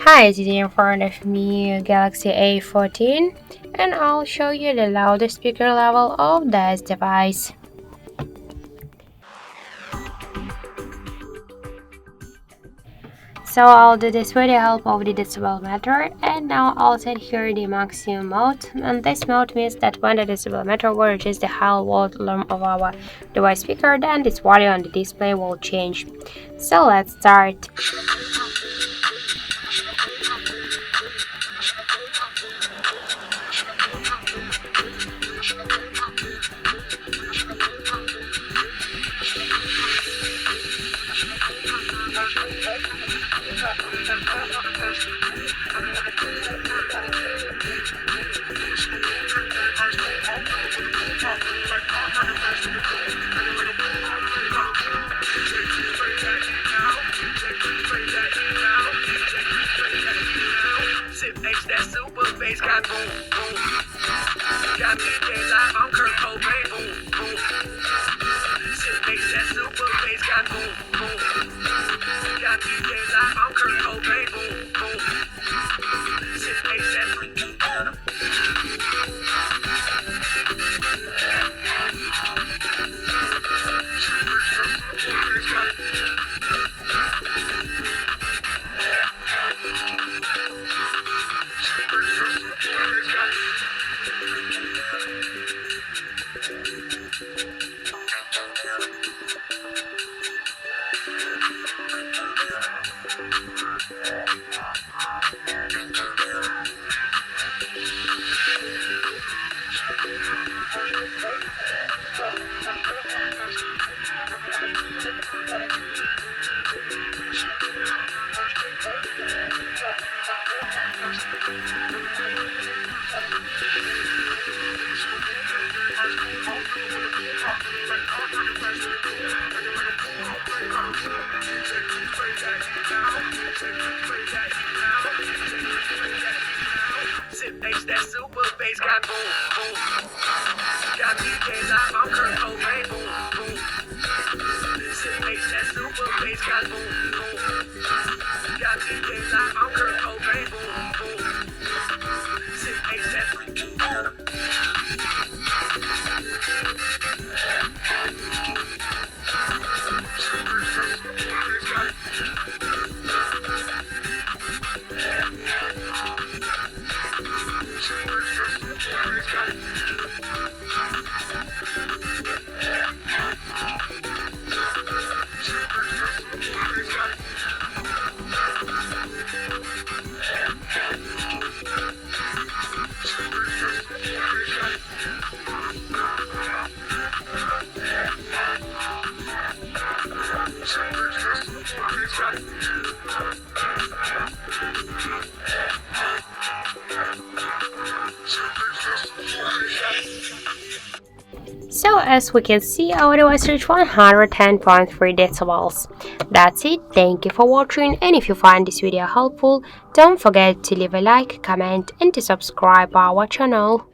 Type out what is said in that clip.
Hi, today in front of me Galaxy A14 and I'll show you the loudest speaker level of this device. So I'll do this with the help of the decibel meter, and now I'll set here the maximum mode, and this mode means that when the decibel meter reaches the high volume of our device speaker, then this value on the display will change. So let's start. That super bass got boom, boom. Got me dead live, I'm Kurt Cobain, boom, boom. Shit makes that super bass got boom, boom. Got me dead live, I'm Kurt Cobain, boom, boom. Shit makes that that super bass got boom, boom. Got me dead live, I'm Kurt Cobain, boom, boom. Shit makes that super bass got boom, boom. Got me dead live, I'm Kurt Cobain, boom, boom. Shit makes that So as we can see, our device reached 110.3 decibels. That's it, thank you for watching, and if you find this video helpful, don't forget to leave a like, comment and to subscribe our channel.